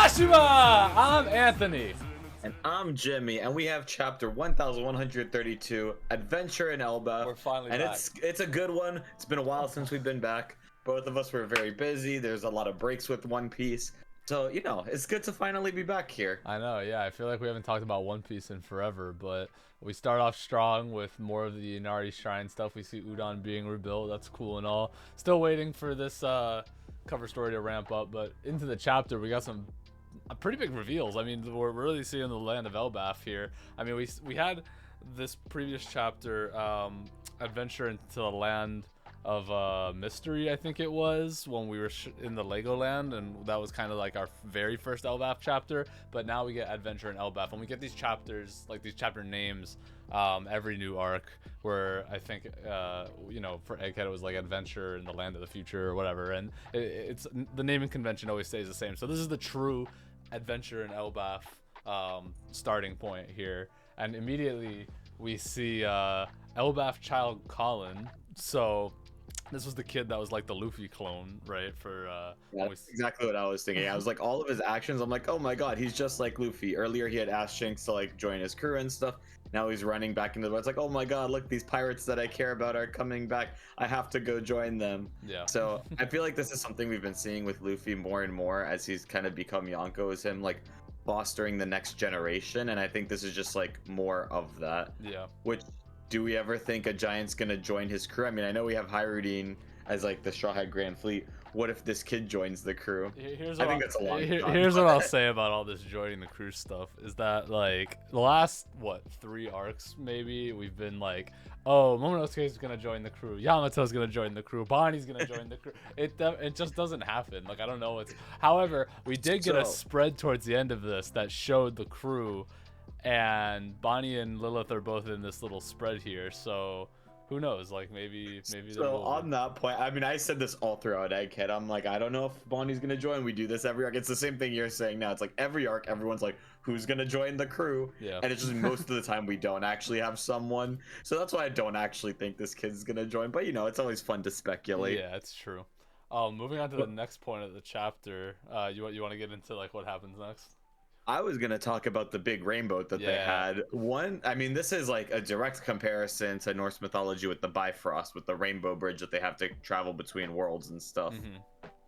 Onigashima! I'm Anthony. And I'm Jimmy, and we have chapter 1132, Adventure in Elbaf. We're finally and back. it's a good one. It's been a while since we've been back. Both of us were very busy. There's a lot of breaks with One Piece. So, it's good to finally be back here. I know, yeah. I feel like we haven't talked about One Piece in forever, but we start off strong with more of the Inari Shrine stuff. We see Udon being rebuilt. That's cool and all. Still waiting for this cover story to ramp up, but into the chapter, we got some pretty big reveals. I mean, we're really seeing the land of Elbaf here. I mean, we had this previous chapter, adventure into the land of mystery, I think it was, when we were in the Legoland, and that was kind of like our very first Elbaf chapter. But now we get adventure in Elbaf, and we get these chapters, like these chapter names, every new arc, where I think for Egghead it was like adventure in the land of the future or whatever, and it's the naming convention always stays the same. So this is the true adventure in Elbaf starting point here, and immediately we see Elbaf child Colin. So this was the kid that was like the Luffy clone, right? That's exactly what I was thinking. I was like, all of his actions, I'm like, oh my god, he's just like Luffy. Earlier he had asked Shanks to like join his crew and stuff. Now he's running back into the boat. It's like, oh my god, look, these pirates that I care about are coming back. I have to go join them. Yeah. So I feel like this is something we've been seeing with Luffy more and more as he's kind of become Yonko, is him like fostering the next generation. And I think this is just like more of that. Yeah. Which, do we ever think a giant's gonna join his crew? I mean, I know we have Hyrudine as like the Straw Hat Grand Fleet. What if this kid joins the crew? Here's I think that's a long shot. Here's what I'll say about all this joining the crew stuff is that like the last 3 arcs maybe we've been like, oh, Momonosuke's gonna join the crew, Yamato's gonna join the crew, Bonnie's gonna join the crew. It just doesn't happen. Like, I don't know what's. However, we did get a spread towards the end of this that showed the crew, and Bonnie and Lilith are both in this little spread here. So who knows? Like, maybe. So on that point, I mean, I said this all throughout Egghead. I'm like, I don't know if Bonnie's gonna join. We do this every arc. It's the same thing you're saying now. It's like every arc, everyone's like, who's gonna join the crew? Yeah. And it's just most of the time we don't actually have someone. So that's why I don't actually think this kid's gonna join. But it's always fun to speculate. Yeah, it's true. Moving on to the next point of the chapter. You want to get into like what happens next? I was going to talk about the big rainbow that they had. I mean, this is like a direct comparison to Norse mythology with the Bifrost, with the rainbow bridge that they have to travel between worlds and stuff. Mm-hmm.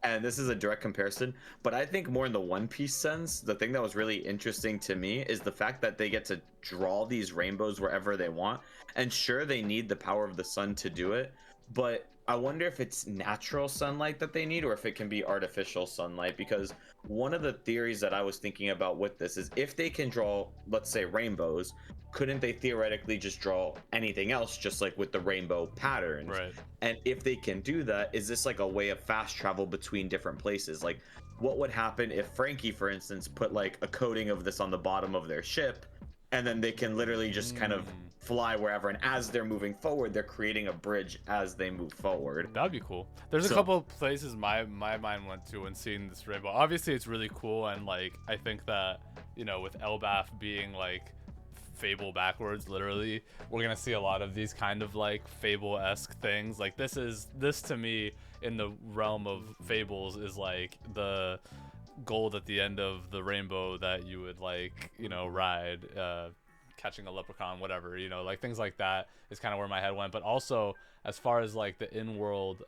And this is a direct comparison. But I think more in the One Piece sense, the thing that was really interesting to me is the fact that they get to draw these rainbows wherever they want. And sure, they need the power of the sun to do it. But I wonder if it's natural sunlight that they need or if it can be artificial sunlight, because one of the theories that I was thinking about with this is if they can draw, let's say, rainbows, couldn't they theoretically just draw anything else just like with the rainbow patterns? Right. And if they can do that, is this like a way of fast travel between different places? Like, what would happen if Frankie, for instance, put like a coating of this on the bottom of their ship, and then they can literally just kind of fly wherever, and as they're moving forward, they're creating a bridge as they move forward. That'd be cool. There's a couple of places my mind went to when seeing this rainbow. Obviously, it's really cool, and like I think that with Elbaf being like Fable backwards, literally, we're gonna see a lot of these kind of like Fable-esque things. Like this to me in the realm of Fables is like the gold at the end of the rainbow that you would like ride, catching a leprechaun, whatever, like things like that is kind of where my head went. But also as far as like the in-world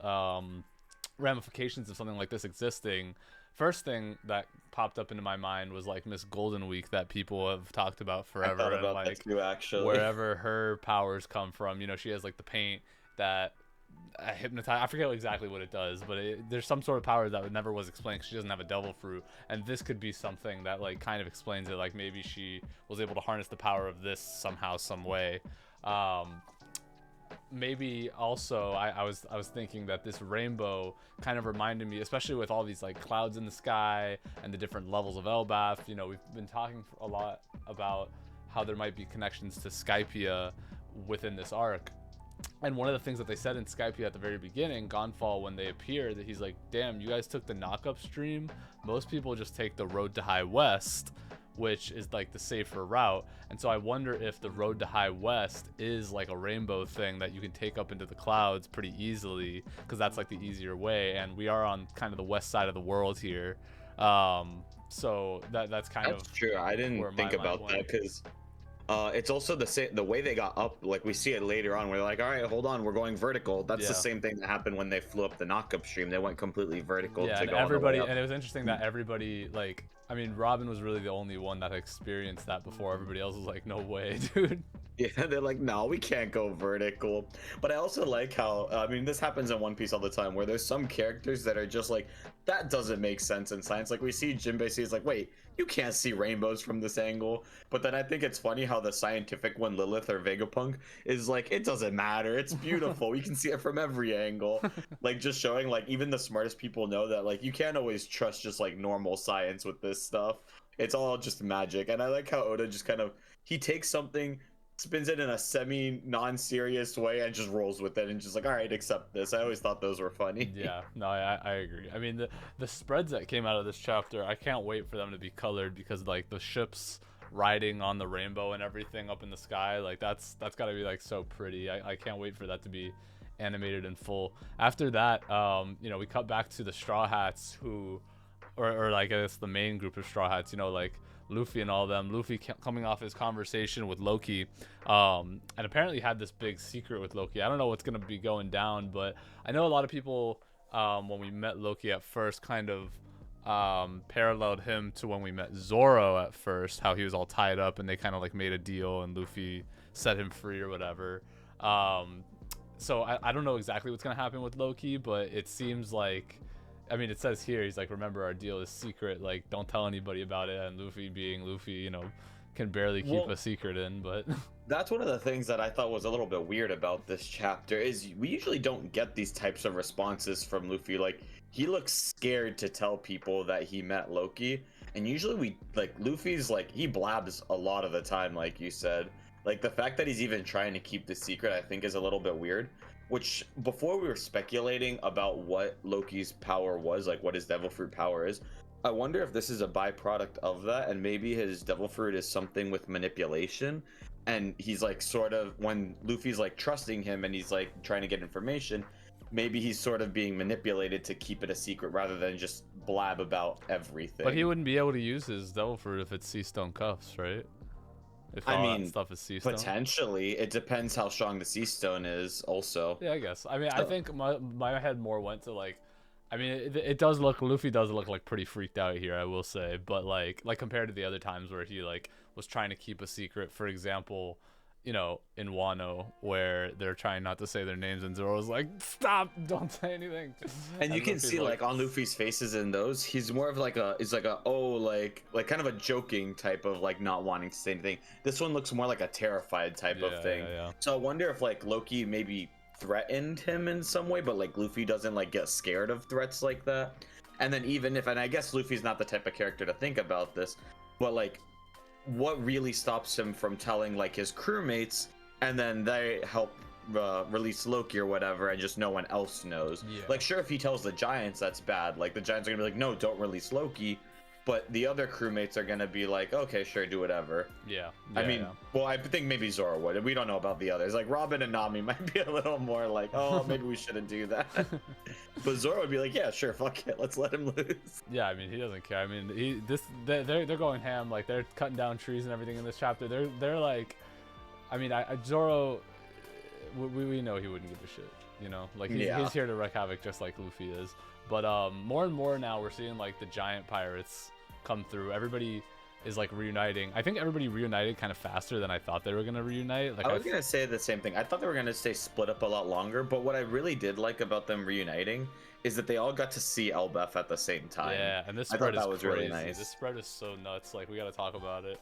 ramifications of something like this existing, first thing that popped up into my mind was like Miss Golden Week that people have talked about forever. I thought about and like that too, actually. Wherever her powers come from, she has like the paint that hypnotize. I forget exactly what it does, but there's some sort of power that never was explained because she doesn't have a devil fruit, and this could be something that like kind of explains it. Like maybe she was able to harness the power of this somehow, some way. Maybe also I was thinking that this rainbow kind of reminded me, especially with all these like clouds in the sky and the different levels of Elbaf. We've been talking a lot about how there might be connections to Skypiea within this arc. And one of the things that they said in Skypiea at the very beginning, Gonfall, when they appear, that he's like, damn, you guys took the knock-up stream. Most people just take the road to High West, which is like the safer route. And so I wonder if the road to High West is like a rainbow thing that you can take up into the clouds pretty easily, because that's like the easier way. And we are on kind of the west side of the world here. So that's kind That's of true. I where didn't my think mind about went. that because it's also the way they got up. Like we see it later on. We're like, all right, hold on, we're going vertical. That's the Yeah. same thing that happened when they flew up the knockup stream. They went completely vertical Yeah, to and go on the way everybody, up. and it was interesting that everybody, like, I mean, Robin was really the only one that experienced that before. Everybody else was like, no way, dude. Yeah, they're like, no, we can't go vertical. But I also like how, I mean, this happens in One Piece all the time, where there's some characters that are just like, that doesn't make sense in science. Like we see Jinbei see, is like, wait, you can't see rainbows from this angle. But then I think it's funny how the scientific one, Lilith or Vegapunk, is like, it doesn't matter. It's beautiful. You can see it from every angle. Like just showing, like, even the smartest people know that, like, you can't always trust just like normal science with this stuff. It's all just magic. And I like how Oda just kind of, he takes something, spins it in a semi non-serious way and just rolls with it and just like, all right, accept this. I always thought those were funny. Yeah, no, I agree. I mean, the spreads that came out of this chapter, I can't wait for them to be colored because like the ships riding on the rainbow and everything up in the sky, like that's got to be like so pretty. I can't wait for that to be animated in full. After that, you know, we cut back to the Straw Hats who, or like I guess the main group of Straw Hats, you know, like Luffy and all them. Luffy coming off his conversation with Loki, and apparently had this big secret with Loki. I don't know what's gonna be going down, but I know a lot of people, when we met Loki at first, kind of paralleled him to when we met Zoro at first, how he was all tied up and they kind of like made a deal and Luffy set him free or whatever. So I don't know exactly what's gonna happen with Loki, but it seems like, I mean, it says here, he's like, remember, our deal is secret. Like, don't tell anybody about it. And Luffy, being Luffy, you know, can barely keep a secret in. But That's one of the things that I thought was a little bit weird about this chapter is we usually don't get these types of responses from Luffy. Like, he looks scared to tell people that he met Loki. And usually we, like, Luffy's, like, he blabs a lot of the time, like you said. Like, the fact that he's even trying to keep the secret, I think, is a little bit weird. Which, before we were speculating about what Loki's power was, like what his devil fruit power is, I wonder if this is a byproduct of that, and maybe his devil fruit is something with manipulation. And he's like, sort of, when Luffy's like trusting him and he's like trying to get information, maybe he's sort of being manipulated to keep it a secret rather than just blab about everything. but he wouldn't be able to use his devil fruit if it's sea stone cuffs, right? If I all that mean, stuff is sea stone. potentially. It depends how strong the sea stone is, also. Yeah, I guess. I mean, I So, think my head more went to like, I mean, it does look, Luffy does look like pretty freaked out here, I will say, but like compared to the other times where he like was trying to keep a secret, for example, you know, in Wano where they're trying not to say their names and Zoro's like, stop, don't say anything. and you can Luffy's see like on Luffy's faces in those, he's more of like a, it's like a, oh, like kind of a joking type of like not wanting to say anything. This one looks more like a terrified type of thing. Yeah. So I wonder if like Loki maybe threatened him in some way, but like Luffy doesn't like get scared of threats like that. And then even if, and I guess Luffy's not the type of character to think about this, but like what really stops him from telling like his crewmates, and then they help release Loki or whatever, and just no one else knows. Yeah. Like, sure, if he tells the Giants, that's bad. Like, the Giants are gonna be like, no, don't release Loki. But the other crewmates are gonna be like, okay, sure, do whatever. Yeah. I mean, well, I think maybe Zoro would. We don't know about the others. Like Robin and Nami might be a little more like, oh, maybe we shouldn't do that. But Zoro would be like, yeah, sure, fuck it, let's let him loose. Yeah, I mean, he doesn't care. I mean, they're going ham. Like, they're cutting down trees and everything in this chapter. They're like, I mean, Zoro, we know he wouldn't give a shit. You know, like he's here to wreak havoc just like Luffy is. But more and more now we're seeing like the giant pirates come through. Everybody is like reuniting. I think everybody reunited kind of faster than I thought they were gonna reunite. Like, I was gonna say the same thing. I thought they were gonna stay split up a lot longer, but what I really did like about them reuniting is that they all got to see Elbaf at the same time. Yeah, and this spread is crazy. Really nice. This spread is so nuts. Like, we gotta talk about it.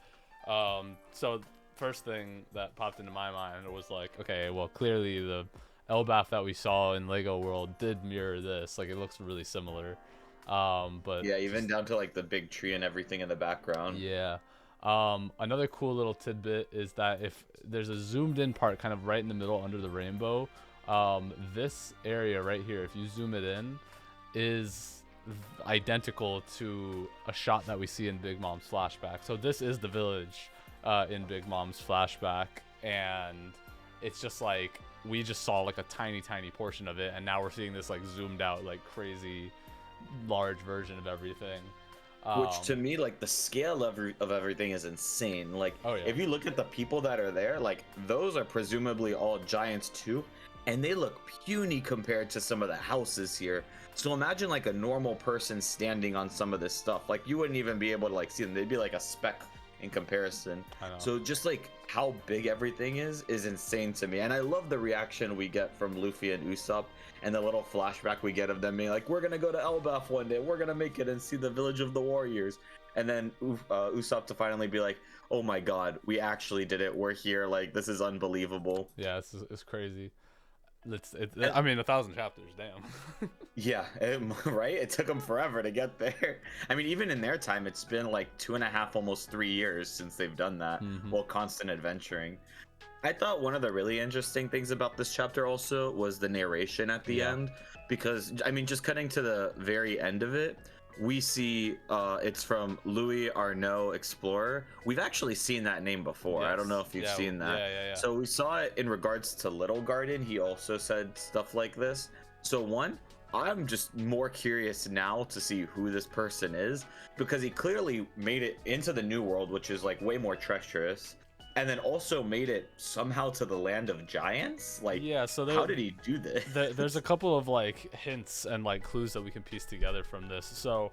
So first thing that popped into my mind was like, okay, well, clearly the Elbaf that we saw in Lego World did mirror this. Like, it looks really similar. But yeah, even down to like the big tree and everything in the background. Yeah. Another cool little tidbit is that if there's a zoomed in part kind of right in the middle under the rainbow, this area right here, if you zoom it in, is identical to a shot that we see in Big Mom's flashback. So this is the village in Big Mom's flashback, and it's just like we just saw like a tiny portion of it, and now we're seeing this like zoomed out like crazy large version of everything. Which to me, like the scale of everything is insane. Like Oh yeah. if you look at the people that are there, like those are presumably all giants too, and they look puny compared to some of the houses here. So imagine like a normal person standing on some of this stuff. Like you wouldn't even be able to like see them. They'd be like a speck in comparison. I know. So just like how big everything is insane to me. And I love the reaction we get from Luffy and Usopp and the little flashback we get of them being like, we're gonna go to Elbaf one day, we're gonna make it and see the village of the warriors. And then Usopp to finally be like, oh my god, we actually did it, we're here, like this is unbelievable. Yeah, it's crazy. I mean, 1,000 chapters, damn. Yeah, right, it took them forever to get there. I mean, even in their time, it's been like 2.5, almost 3 years since they've done that. While constant adventuring. I thought one of the really interesting things about this chapter also was the narration at the end, because I mean, just cutting to the very end of it, we see it's from Louis Arnaud Explorer. We've actually seen that name before. I don't know if you've seen that. Yeah. So we saw it in regards to Little Garden. He also said stuff like this. So one, I'm just more curious now to see who this person is, because he clearly made it into the New World, which is like way more treacherous. And then also made it somehow to the land of giants. Like, yeah, so how did he do this? There's a couple of like hints and like clues that we can piece together from this. So,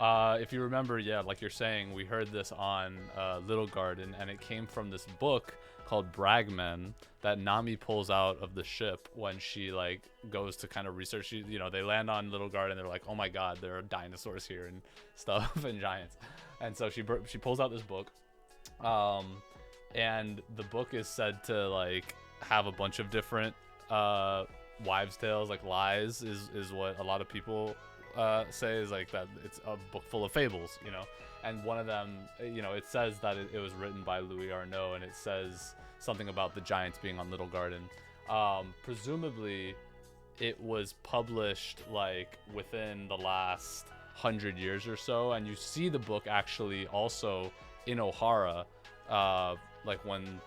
if you remember, yeah, like you're saying, we heard this on Little Garden, and it came from this book called Bragman that Nami pulls out of the ship when she like goes to kind of research. You know, they land on Little Garden, they're like, oh my god, there are dinosaurs here and stuff and giants, and so she pulls out this book. And the book is said to like have a bunch of different wives' tales, like lies is what a lot of people say, is like that it's a book full of fables, you know. And one of them, you know, it says that it was written by Louis Arnaud, and it says something about the giants being on Little Garden. Presumably it was published like within the last 100 years or so, and you see the book actually also in Ohara, like when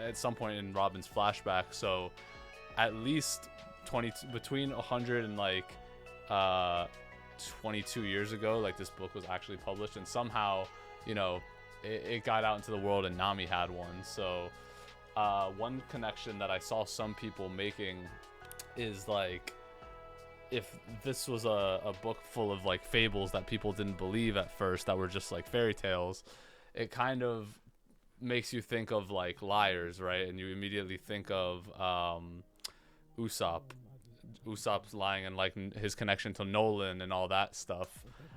at some point in Robin's flashback. So at least between 100 and like 22 years ago, like this book was actually published, and somehow, you know, it got out into the world and Nami had one. So one connection that I saw some people making is like, if this was a book full of like fables that people didn't believe at first, that were just like fairy tales, it kind of makes you think of like liars, right? And you immediately think of Usopp's lying, and like his connection to Nolan and all that stuff.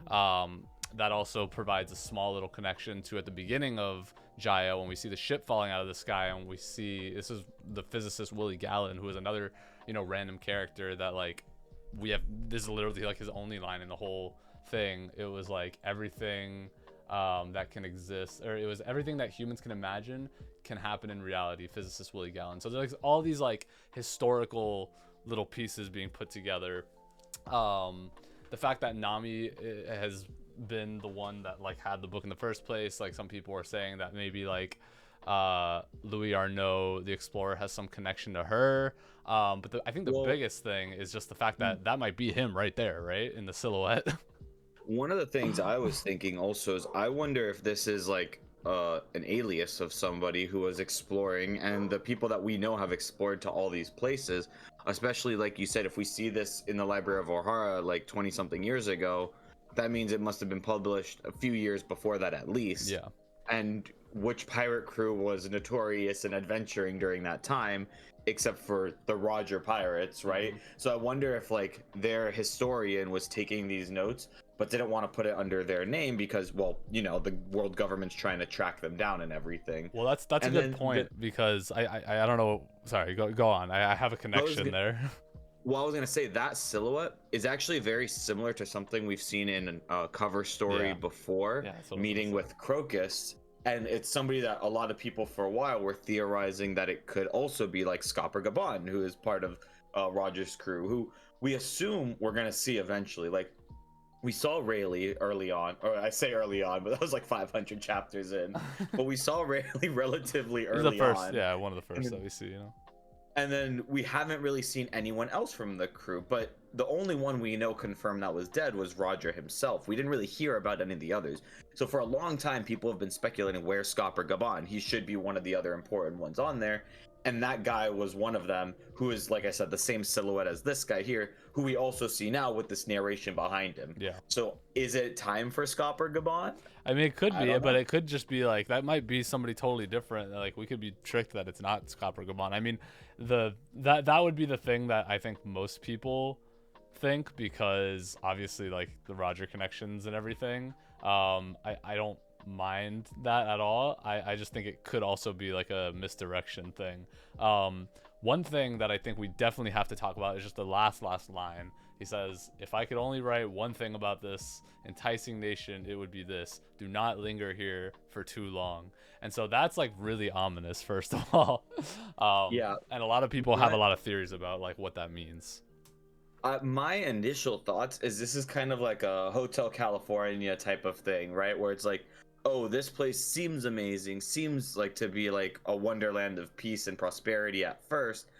That also provides a small little connection to at the beginning of Jaya, when we see the ship falling out of the sky, and we see this is the physicist Willie Gallen, who is another, you know, random character that like this is literally like his only line in the whole thing. It was like everything that can exist, or it was everything that humans can imagine can happen in reality, physicist Willie Gallen. So there's like all these like historical little pieces being put together. The fact that Nami has been the one that like had the book in the first place, like some people are saying that maybe like Louis Arnaud the Explorer has some connection to her, but I think the biggest thing is just the fact that that might be him right there, right in the silhouette. One of the things I was thinking also is, I wonder if this is like an alias of somebody who was exploring, and the people that we know have explored to all these places, especially like you said, if we see this in the Library of Ohara like 20 something years ago, that means it must have been published a few years before that at least. Yeah. And which pirate crew was notorious and adventuring during that time, except for the Roger pirates, right? So I wonder if like their historian was taking these notes but didn't want to put it under their name because, well, you know, the world government's trying to track them down and everything. Well, that's a good point, because I don't know. Sorry, go on. I have a connection there. Well, I was gonna say that silhouette is actually very similar to something we've seen in a cover story before, meeting with Crocus. And it's somebody that a lot of people for a while were theorizing that it could also be like Scopper Gabon, who is part of Roger's crew, who we assume we're going to see eventually. Like, we saw Rayleigh early on, or I say early on, but that was like 500 chapters in. But we saw Rayleigh relatively early on. Yeah, one of the first that we see, you know. And then we haven't really seen anyone else from the crew. But the only one we know confirmed that was dead was Roger himself. We didn't really hear about any of the others. So for a long time, people have been speculating where's Scopper Gaban. He should be one of the other important ones on there. And that guy was one of them, who is, like I said, the same silhouette as this guy here, who we also see now with this narration behind him. Yeah. So is it time for Scopper Gaban? I mean, it could be, but it could just be like, that might be somebody totally different. Like, we could be tricked that it's not Scopper Gaban. I mean, that would be the thing that I think most people think, because obviously, like, the Roger connections and everything. I don't mind that at all. I just think it could also be like a misdirection thing. One thing that I think we definitely have to talk about is just the last line. He says, if I could only write one thing about this enticing nation, it would be this: do not linger here for too long. And so that's like really ominous, first of all. Yeah, and a lot of people have a lot of theories about like what that means. My initial thoughts is this is kind of like a Hotel California type of thing, right? Where it's like, oh, this place seems amazing, seems like to be like a wonderland of peace and prosperity at first,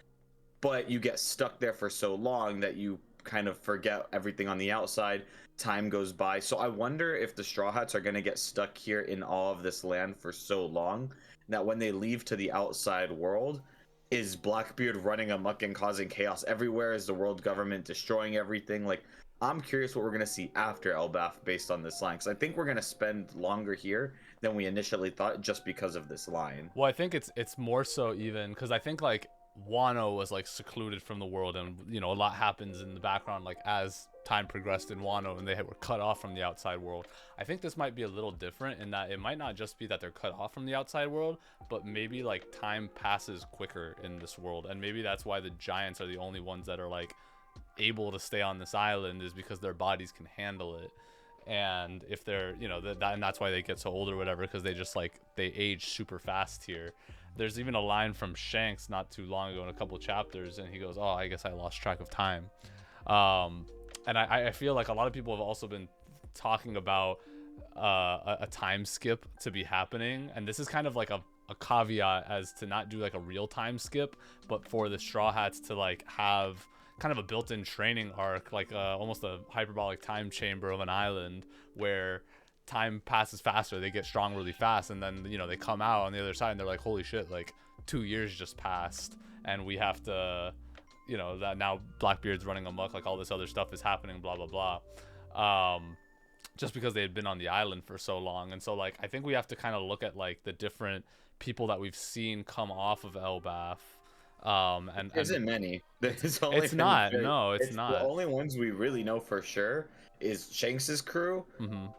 but you get stuck there for so long that you kind of forget everything on the outside. Time goes by. So I wonder if the Straw Hats are going to get stuck here in all of this land for so long that when they leave to the outside world, is Blackbeard running amok and causing chaos everywhere? Is the world government destroying everything? Like, I'm curious what we're going to see after Elbaf based on this line, because I think we're going to spend longer here than we initially thought just because of this line. Well, I think it's more so even because I think like Wano was like secluded from the world, and you know, a lot happens in the background like as time progressed in Wano, and they were cut off from the outside world. I think this might be a little different in that it might not just be that they're cut off from the outside world, but maybe like time passes quicker in this world, and maybe that's why the giants are the only ones that are like able to stay on this island, is because their bodies can handle it. And if they're, you know, and that's why they get so old or whatever, because they just like they age super fast here. There's even a line from Shanks not too long ago in a couple chapters, and he goes, oh, I guess I lost track of time. And I feel like a lot of people have also been talking about a time skip to be happening, and this is kind of like a caveat as to not do like a real time skip, but for the Straw Hats to like have kind of a built-in training arc, like almost a hyperbolic time chamber of an island where time passes faster, they get strong really fast, and then, you know, they come out on the other side and they're like, holy shit, like 2 years just passed, and we have to, you know, that now Blackbeard's running amok, like all this other stuff is happening, blah blah blah, just because they had been on the island for so long. And so like I think we have to kind of look at like the different people that we've seen come off of Elbaf. And isn't many. It's not. No, it's not. The only ones we really know for sure is Shanks's crew,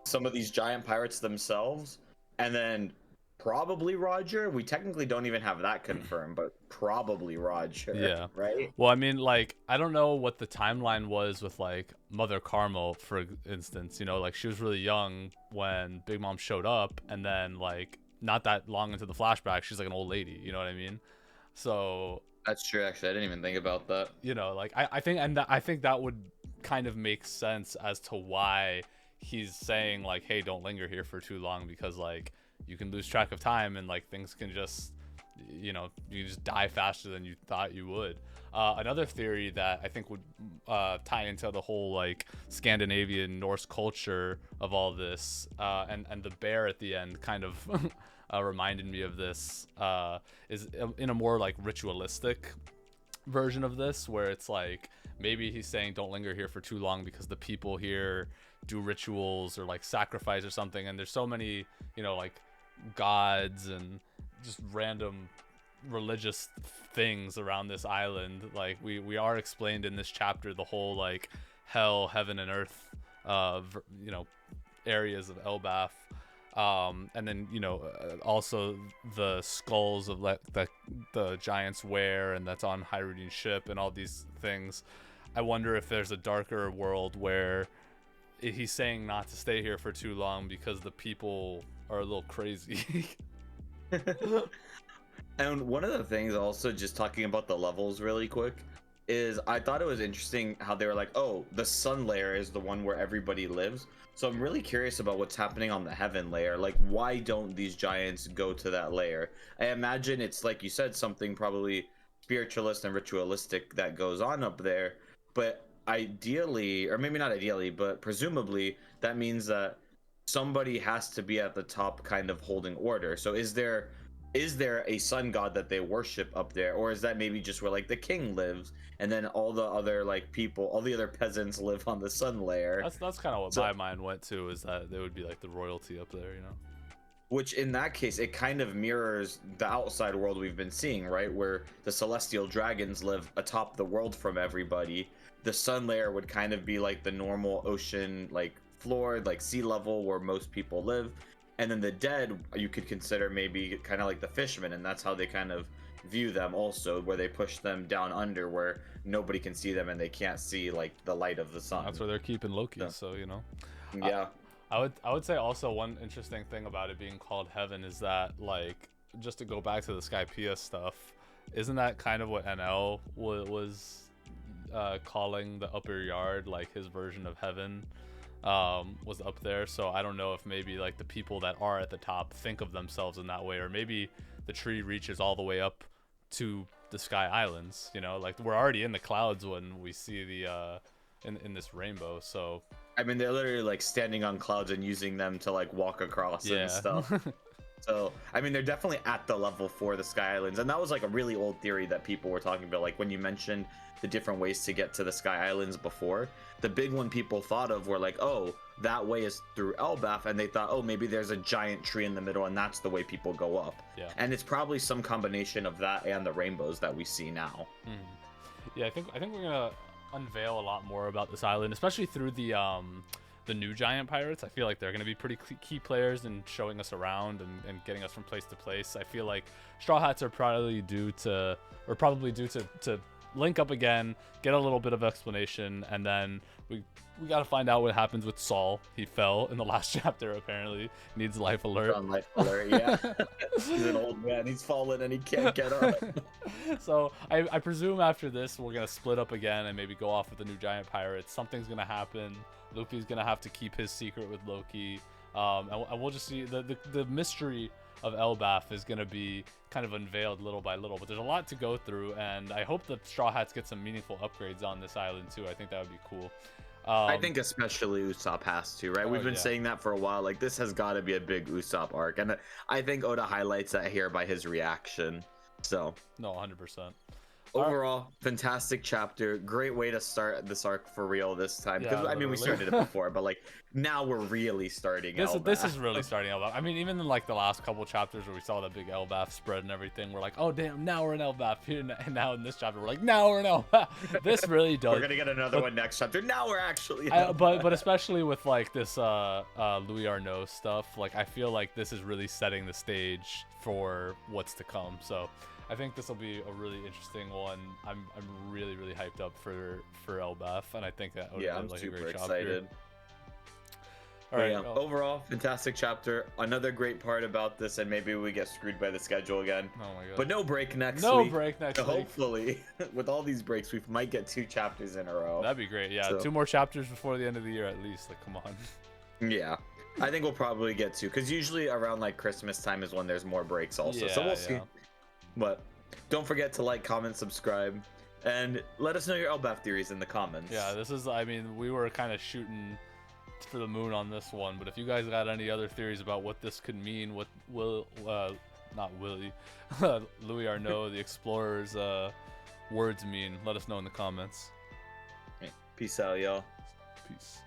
some of these giant pirates themselves, and then probably Roger. We technically don't even have that confirmed, but probably Roger. Yeah. Right. Well, I mean, like, I don't know what the timeline was with like Mother Carmel, for instance. You know, like she was really young when Big Mom showed up, and then like not that long into the flashback, she's like an old lady. You know what I mean? So that's true. Actually, I didn't even think about that. You know, like I think, and I think that would kind of make sense as to why he's saying like, hey, don't linger here for too long, because like you can lose track of time and like things can just, you know, you just die faster than you thought you would. Another theory that I think would tie into the whole like Scandinavian Norse culture of all this, and the bear at the end kind of reminded me of this, is in a more like ritualistic version of this, where it's like maybe he's saying don't linger here for too long because the people here do rituals or like sacrifice or something, and there's so many, you know, like gods and just random religious things around this island. Like we are explained in this chapter the whole like hell, heaven, and earth you know, areas of Elbaf. And then, you know, also the skulls of the giants wear, and that's on Hyrudine's ship, and all these things. I wonder if there's a darker world where he's saying not to stay here for too long because the people are a little crazy. And one of the things also, just talking about the levels really quick, is I thought it was interesting how they were like, oh, the sun layer is the one where everybody lives. So I'm really curious about what's happening on the heaven layer. Like, why don't these giants go to that layer? I imagine it's, like you said, something probably spiritualist and ritualistic that goes on up there. But ideally, or maybe not ideally, but presumably that means that somebody has to be at the top kind of holding order. So is there a sun god that they worship up there, or is that maybe just where like the king lives and then all the other like people, all the other peasants live on the sun layer? That's kind of what So, my mind went to, is that they would be like the royalty up there, you know. which in that case, it kind of mirrors the outside world we've been seeing, right? Where the celestial dragons live atop the world from everybody. The sun layer would kind of be like the normal ocean, like floor, like sea level where most people live. And then the dead, you could consider maybe kind of like the fishermen, and that's how they kind of view them also, where they push them down under where nobody can see them and they can't see like the light of the sun. That's where they're keeping Loki, so you know. Yeah. I would say also one interesting thing about it being called heaven is that, like, just to go back to the Skypiea stuff, isn't that kind of what NL was calling the upper yard, like his version of heaven was up there? So I don't know if maybe like the people that are at the top think of themselves in that way, or maybe the tree reaches all the way up to the Sky Islands, you know, like we're already in the clouds when we see the in this rainbow. So I mean, they're literally like standing on clouds and using them to like walk across and stuff. So, I mean, they're definitely at the level for the Sky Islands. And that was like a really old theory that people were talking about. Like when you mentioned the different ways to get to the Sky Islands before, the big one people thought of were like, oh, that way is through Elbaf. And they thought, oh, maybe there's a giant tree in the middle and that's the way people go up. Yeah. And it's probably some combination of that and the rainbows that we see now. Yeah, I think we're gonna unveil a lot more about this island, especially through the new giant pirates. I feel like they're going to be pretty key players in showing us around and getting us from place to place. I feel like Straw Hats are probably due to link up again, get a little bit of explanation, and then we got to find out what happens with Saul. He fell in the last chapter, apparently. Needs life alert. On life alert, yeah. He's an old man. He's fallen and he can't get up. So I presume after this, we're going to split up again and maybe go off with the new giant pirates. Something's going to happen. Luffy's going to have to keep his secret with Loki. And we'll just see the mystery of Elbaf is going to be kind of unveiled little by little, but there's a lot to go through, and I hope the Straw Hats get some meaningful upgrades on this island too. I think that would be cool. I think especially Usopp has to, right? We've been saying that for a while. Like, this has got to be a big Usopp arc, and I think Oda highlights that here by his reaction. So no, 100%. Overall, fantastic chapter. Great way to start this arc for real this time. Because Yeah, I mean, we started it before, but like now we're really starting. This is really starting Elbaf. I mean, even in like the last couple chapters where we saw that big Elbaf spread and everything, we're like, oh damn, now we're in Elbaf. And now in this chapter, we're like, now we're in Elbaf. This really does. We're gonna get another one next chapter. Now we're actually. But especially with like this Louis Arnaud stuff, like I feel like this is really setting the stage for what's to come. So I think this will be a really interesting one. I'm really hyped up for Elbaf, and I think that Oda did like a great job here. All right. Overall, fantastic chapter. Another great part about this, and maybe we get screwed by the schedule again. Oh my god. But no break next week. No break next week. Hopefully, with all these breaks, we might get 2 chapters in a row. That'd be great. Yeah, 2 more chapters before the end of the year at least. Like, come on. Yeah. I think we'll probably get 2, because usually around like Christmas time is when there's more breaks also. So we'll see. But don't forget to like, comment, subscribe, and let us know your Elbaf theories in the comments. Yeah, this is, I mean, we were kind of shooting for the moon on this one, but if you guys got any other theories about what this could mean, what not Willie, Louis Arnaud, the explorer's words mean, let us know in the comments. Peace out, y'all. Peace.